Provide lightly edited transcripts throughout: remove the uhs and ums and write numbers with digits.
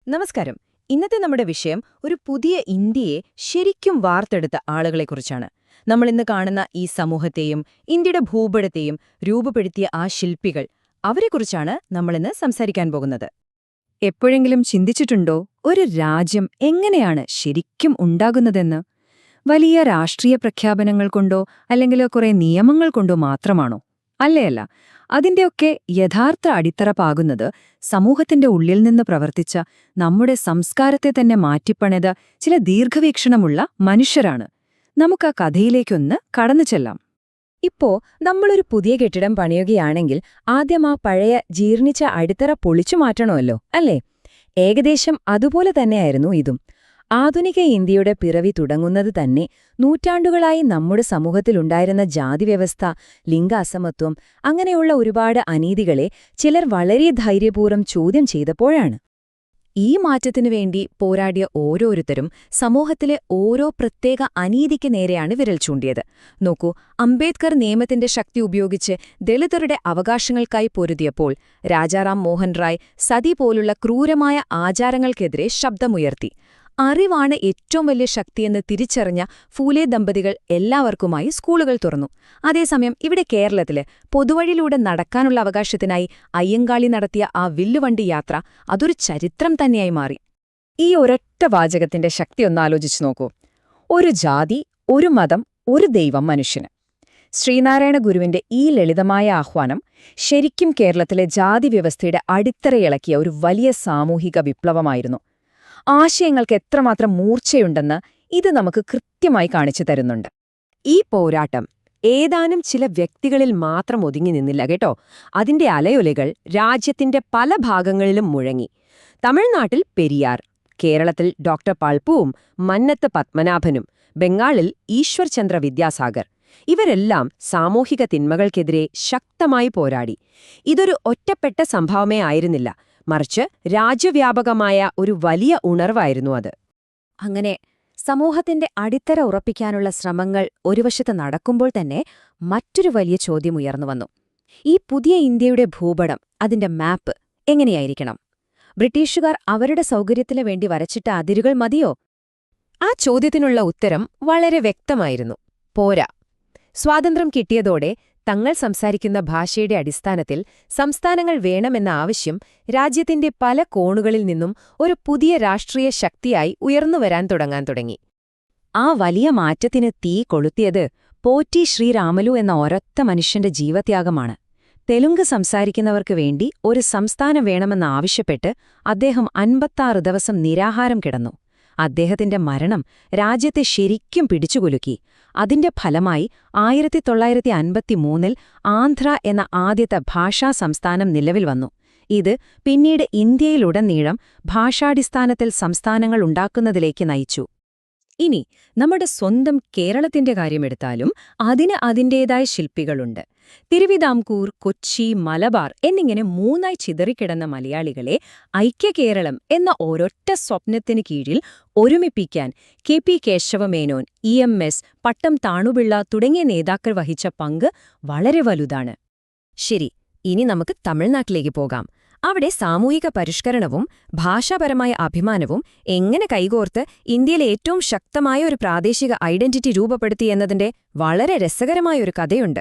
നമസ്കാരം. ഇന്നത്തെ നമ്മുടെ വിഷയം ഒരു പുതിയ ഇന്ത്യയെ ശരിക്കും വാർത്തെടുത്ത ആളുകളെക്കുറിച്ചാണ്. നമ്മളിന്ന് കാണുന്ന ഈ സമൂഹത്തെയും ഇന്ത്യയുടെ ഭൂപടത്തെയും രൂപപ്പെടുത്തിയ ആ ശില്പികൾ, അവരെക്കുറിച്ചാണ് നമ്മളിന്ന് സംസാരിക്കാൻ പോകുന്നത്. എപ്പോഴെങ്കിലും ചിന്തിച്ചിട്ടുണ്ടോ ഒരു രാജ്യം എങ്ങനെയാണ് ശരിക്കും ഉണ്ടാകുന്നതെന്ന്? വലിയ രാഷ്ട്രീയ പ്രഖ്യാപനങ്ങൾ കൊണ്ടോ അല്ലെങ്കിൽ കുറെ നിയമങ്ങൾ കൊണ്ടോ മാത്രമാണോ? അല്ല. അതിന്റെയൊക്കെ യഥാർത്ഥ അടിത്തറ പാകുന്നത് സമൂഹത്തിന്റെ ഉള്ളിൽ നിന്ന് പ്രവർത്തിച്ച, നമ്മുടെ സംസ്കാരത്തെ തന്നെ മാറ്റിപ്പണിത ചില ദീർഘവീക്ഷണമുള്ള മനുഷ്യരാണ്. നമുക്ക് ആ കഥയിലേക്കൊന്ന് കടന്നു ചെല്ലാം. ഇപ്പോ നമ്മളൊരു പുതിയ കെട്ടിടം പണിയുകയാണെങ്കിൽ ആദ്യം ആ പഴയ ജീർണിച്ച അടിത്തറ പൊളിച്ചു മാറ്റണമല്ലോ, അല്ലേ? ഏകദേശം അതുപോലെ തന്നെയായിരുന്നു ഇതും. ആധുനിക ഇന്ത്യയുടെ പിറവി തുടങ്ങുന്നത് തന്നെ നൂറ്റാണ്ടുകളായി നമ്മുടെ സമൂഹത്തിലുണ്ടായിരുന്ന ജാതിവ്യവസ്ഥ, ലിംഗ അസമത്വം, അങ്ങനെയുള്ള ഒരുപാട് അനീതികളെ ചിലർ വളരെ ധൈര്യപൂർവ്വം ചോദ്യം ചെയ്തപ്പോഴാണ്. ഈ മാറ്റത്തിനു വേണ്ടി പോരാടിയ ഓരോരുത്തരും സമൂഹത്തിലെ ഓരോ പ്രത്യേക അനീതിക്ക് നേരെയാണ് വിരൽ ചൂണ്ടിയത്. നോക്കൂ, അംബേദ്കർ നിയമത്തിന്റെ ശക്തി ഉപയോഗിച്ച് ദളിതരുടെ അവകാശങ്ങൾക്കായി പൊരുതിയപ്പോൾ രാജാറാം മോഹൻ റായ് സതി പോലുള്ള ക്രൂരമായ ആചാരങ്ങൾക്കെതിരെ ശബ്ദമുയർത്തി. അറിവാണ് ഏറ്റവും വലിയ ശക്തിയെന്ന് തിരിച്ചറിഞ്ഞ ഫൂലെ ദമ്പതികൾ എല്ലാവർക്കുമായി സ്കൂളുകൾ തുറന്നു. അതേസമയം ഇവിടെ കേരളത്തില് പൊതുവഴിയിലൂടെ നടക്കാനുള്ള അവകാശത്തിനായി അയ്യങ്കാളി നടത്തിയ ആ വില്ലുവണ്ടി യാത്ര അതൊരു ചരിത്രം തന്നെയായി മാറി. ഈ ഒരൊറ്റ വാചകത്തിന്റെ ശക്തി ഒന്നാലോചിച്ചു നോക്കൂ. ഒരു ജാതി, ഒരു മതം, ഒരു ദൈവം മനുഷ്യന്. ശ്രീനാരായണ ഗുരുവിന്റെ ഈ ലളിതമായ ആഹ്വാനം ശരിക്കും കേരളത്തിലെ ജാതി വ്യവസ്ഥയുടെ അടിത്തറയിളക്കിയ ഒരു വലിയ സാമൂഹിക വിപ്ലവമായിരുന്നു. ആശയങ്ങൾക്ക് എത്രമാത്രം മൂർച്ചയുണ്ടെന്ന് ഇത് നമുക്ക് കൃത്യമായി കാണിച്ചു തരുന്നുണ്ട്. ഈ പോരാട്ടം ഏതാനും ചില വ്യക്തികളിൽ മാത്രം ഒതുങ്ങി നിന്നില്ല കേട്ടോ. അതിന്റെ അലയൊലികൾ രാജ്യത്തിന്റെ പല ഭാഗങ്ങളിലും മുഴങ്ങി. തമിഴ്നാട്ടിൽ പെരിയാർ, കേരളത്തിൽ ഡോക്ടർ പൾപ്പുവും മന്നത്ത് പത്മനാഭനും, ബംഗാളിൽ ഈശ്വർ ചന്ദ്ര വിദ്യാസാഗർ, ഇവരെല്ലാം സാമൂഹിക തിന്മകൾക്കെതിരെ ശക്തമായി പോരാടി. ഇതൊരു ഒറ്റപ്പെട്ട സംഭവമേ ആയിരുന്നില്ല, മറിച്ച് രാജ്യവ്യാപകമായ ഒരു വലിയ ഉണർവായിരുന്നു അത്. അങ്ങനെ സമൂഹത്തിന്റെ അടിത്തറ ഉറപ്പിക്കാനുള്ള ശ്രമങ്ങൾ ഒരു വശത്ത് നടക്കുമ്പോൾ തന്നെ മറ്റൊരു വലിയ ചോദ്യം ഉയർന്നുവന്നു. ഈ പുതിയ ഇന്ത്യയുടെ ഭൂപടം, അതിന്റെ മാപ്പ് എങ്ങനെയായിരിക്കണം? ബ്രിട്ടീഷുകാർ അവരുടെ സൗകര്യത്തിനു വേണ്ടി വരച്ചിട്ട അതിരുകൾ മതിയോ? ആ ചോദ്യത്തിനുള്ള ഉത്തരം വളരെ വ്യക്തമായിരുന്നു: പോരാ. സ്വാതന്ത്ര്യം കിട്ടിയതോടെ തങ്ങൾ സംസാരിക്കുന്ന ഭാഷയുടെ അടിസ്ഥാനത്തിൽ സംസ്ഥാനങ്ങൾ വേണമെന്ന ആവശ്യം രാജ്യത്തിന്റെ പല കോണുകളിൽ നിന്നും ഒരു പുതിയ രാഷ്ട്രീയ ശക്തിയായി ഉയർന്നുവരാൻ തുടങ്ങി. ആ വലിയ മാറ്റത്തിന് തീ കൊളുത്തിയത് പോറ്റി ശ്രീരാമലു എന്ന ഒരൊറ്റ മനുഷ്യന്റെ ജീവത്യാഗമാണ്. തെലുങ്ക് സംസാരിക്കുന്നവർക്ക് വേണ്ടി ഒരു സംസ്ഥാനം വേണമെന്നാവശ്യപ്പെട്ട് അദ്ദേഹം 56 ദിവസം നിരാഹാരം കിടന്നു. അദ്ദേഹത്തിന്റെ മരണം രാജ്യത്തെ ശരിക്കും പിടിച്ചുകുലുക്കി. അതിന്റെ ഫലമായി 1953 ആന്ധ്ര എന്ന ആദ്യത്തെ ഭാഷാ സംസ്ഥാനം നിലവിൽ വന്നു. ഇത് പിന്നീട് ഇന്ത്യയിലുടനീളം ഭാഷാടിസ്ഥാനത്തിൽ സംസ്ഥാനങ്ങൾ ഉണ്ടാക്കുന്നതിലേക്ക് നയിച്ചു. ഇനി നമ്മുടെ സ്വന്തം കേരളത്തിന്റെ കാര്യമെടുത്താലും അതിന് അതിന്റേതായ ശില്പികളുണ്ട്. തിരുവിതാംകൂർ, കൊച്ചി, മലബാർ എന്നിങ്ങനെ മൂന്നായി ചിതറിക്കിടന്ന മലയാളികളെ ഐക്യകേരളം എന്ന ഒരൊറ്റ സ്വപ്നത്തിന് കീഴിൽ ഒരുമിപ്പിക്കാൻ കെ.പി. കേശവമേനോൻ, EMS, പട്ടം താണുപിള്ള തുടങ്ങിയ നേതാക്കൾ വഹിച്ച പങ്ക് വളരെ വലുതാണ്. ശരി, ഇനി നമുക്ക് തമിഴ്നാട്ടിലേക്ക് പോകാം. അവിടെ സാമൂഹിക പരിഷ്കരണവും ഭാഷാപരമായ അഭിമാനവും എങ്ങനെ കൈകോർത്ത് ഇന്ത്യയിലെ ഏറ്റവും ശക്തമായ ഒരു പ്രാദേശിക ഐഡന്റിറ്റി രൂപപ്പെടുത്തിയെന്നതിന്റെ വളരെ രസകരമായൊരു കഥയുണ്ട്.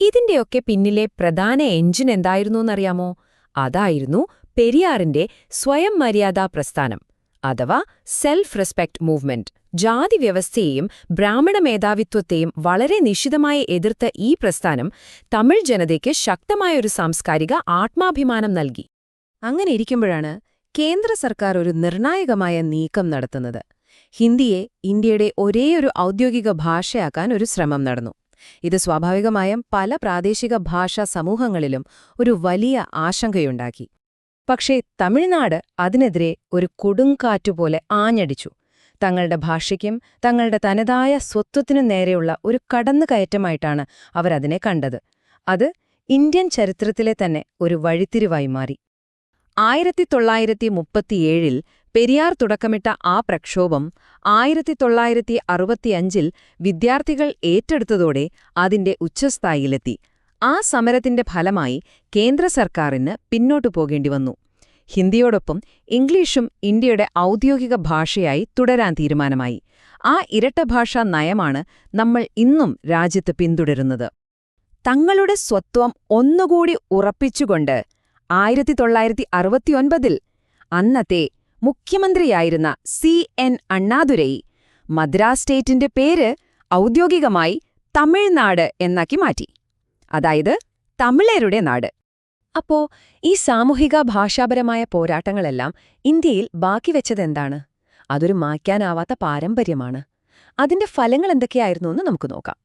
ഇതിന്റെയൊക്കെ പിന്നിലെ പ്രധാന എഞ്ചിൻ എന്തായിരുന്നുവെന്നറിയാമോ? അതായിരുന്നു പെരിയാറിന്റെ സ്വയം മര്യാദാ പ്രസ്ഥാനം, അഥവാ സെൽഫ് റെസ്പെക്ട് മൂവ്മെന്റ്. ജാതി വ്യവസ്ഥയെയും ബ്രാഹ്മണ മേധാവിത്വത്തെയും വളരെ നിശിതമായി എതിർത്ത ഈ പ്രസ്ഥാനം തമിഴ് ജനതയ്ക്ക് ശക്തമായൊരു സാംസ്കാരിക ആത്മാഭിമാനം നൽകി. അങ്ങനെ ഇരിക്കുമ്പോഴാണ് കേന്ദ്ര സർക്കാർ ഒരു നിർണായകമായ നീക്കം നടത്തുന്നത്. ഹിന്ദിയെ ഇന്ത്യയുടെ ഒരേയൊരു ഔദ്യോഗിക ഭാഷയാക്കാൻ ഒരു ശ്രമം നടന്നു. ഇത് സ്വാഭാവികമായും പല പ്രാദേശിക ഭാഷാ സമൂഹങ്ങളിലും ഒരു വലിയ ആശങ്കയുണ്ടാക്കി. പക്ഷേ തമിഴ്നാട് അതിനെതിരെ ഒരു കൊടുങ്കാറ്റുപോലെ ആഞ്ഞടിച്ചു. തങ്ങളുടെ ഭാഷയ്ക്കും തങ്ങളുടെ തനതായ സ്വത്വത്തിനു നേരെയുള്ള ഒരു കടന്നുകയറ്റമായിട്ടാണ് അവരതിനെ കണ്ടത്. അത് ഇന്ത്യൻ ചരിത്രത്തിലെ തന്നെ ഒരു വഴിത്തിരിവായി മാറി. 1937 പെരിയാർ തുടക്കമിട്ട ആ പ്രക്ഷോഭം 1965 വിദ്യാർത്ഥികൾ ഏറ്റെടുത്തതോടെ അതിന്റെ ഉച്ചസ്ഥായിയിലെത്തി. ആ സമരത്തിന്റെ ഫലമായി കേന്ദ്ര സർക്കാരിന് പിന്നോട്ടു പോകേണ്ടി വന്നു. ഹിന്ദിയോടൊപ്പം ഇംഗ്ലീഷും ഇന്ത്യയുടെ ഔദ്യോഗിക ഭാഷയായി തുടരാൻ തീരുമാനമായി. ആ ഇരട്ടഭാഷാ നയമാണ് നമ്മൾ ഇന്നും രാജ്യത്ത് പിന്തുടരുന്നത്. തങ്ങളുടെ സ്വത്വം ഒന്നുകൂടി ഉറപ്പിച്ചുകൊണ്ട് 1969-ൽ അന്നത്തെ മുഖ്യമന്ത്രിയായിരുന്ന CN അണ്ണാദുരൈ മദ്രാസ് സ്റ്റേറ്റിന്റെ പേര് ഔദ്യോഗികമായി തമിഴ്നാട് എന്നാക്കി മാറ്റി. അതായത് തമിഴരുടെ നാട്. അപ്പോ ഈ സാമൂഹിക ഭാഷാപരമായ പോരാട്ടങ്ങളെല്ലാം ഇന്ത്യയിൽ ബാക്കി വെച്ചതെന്താണ്? അതൊരു മായ്ക്കാനാവാത്ത പാരമ്പര്യമാണ്. അതിന്റെ ഫലങ്ങൾ എന്തൊക്കെയായിരുന്നു എന്ന് നമുക്ക് നോക്കാം.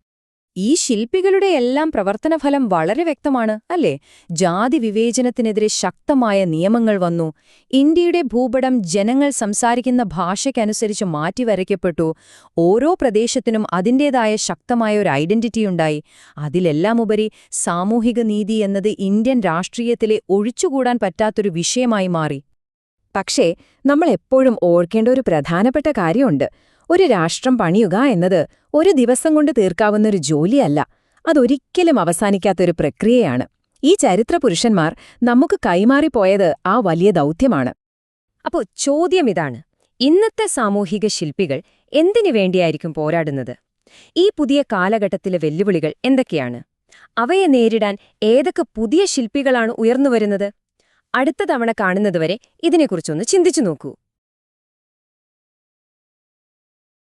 ഈ ശില്പികളുടെയെല്ലാം പ്രവർത്തനഫലം വളരെ വ്യക്തമാണ്, അല്ലേ? ജാതി വിവേചനത്തിനെതിരെ ശക്തമായ നിയമങ്ങൾ വന്നു. ഇന്ത്യയുടെ ഭൂപടം ജനങ്ങൾ സംസാരിക്കുന്ന ഭാഷയ്ക്കനുസരിച്ച് മാറ്റിവരയ്ക്കപ്പെട്ടു. ഓരോ പ്രദേശത്തിനും അതിൻ്റേതായ ശക്തമായ ഒരു ഐഡന്റിറ്റിയുണ്ടായി. അതിലെല്ലാമുപരി സാമൂഹിക നീതി എന്നത് ഇന്ത്യൻ രാഷ്ട്രീയത്തിലെ ഒഴിച്ചുകൂടാൻ പറ്റാത്തൊരു വിഷയമായി മാറി. പക്ഷേ നമ്മൾ എപ്പോഴും ഓർക്കേണ്ട ഒരു പ്രധാനപ്പെട്ട കാര്യമുണ്ട്. ഒരു രാഷ്ട്രം പണിയുക എന്നത് ഒരു ദിവസം കൊണ്ട് തീർക്കാവുന്നൊരു ജോലിയല്ല. അതൊരിക്കലും അവസാനിക്കാത്തൊരു പ്രക്രിയയാണ്. ഈ ചരിത്രപുരുഷന്മാർ നമുക്ക് കൈമാറിപ്പോയത് ആ വലിയ ദൗത്യമാണ്. അപ്പോൾ ചോദ്യം ഇതാണ്: ഇന്നത്തെ സാമൂഹിക ശില്പികൾ എന്തിനു വേണ്ടിയായിരിക്കും പോരാടുന്നത്? ഈ പുതിയ കാലഘട്ടത്തിലെ വെല്ലുവിളികൾ എന്തൊക്കെയാണ്? അവയെ നേരിടാൻ ഏതൊക്കെ പുതിയ ശില്പികളാണ് ഉയർന്നുവരുന്നത്? അടുത്ത തവണ കാണുന്നതുവരെ ഇതിനെക്കുറിച്ചൊന്ന് ചിന്തിച്ചു നോക്കൂ.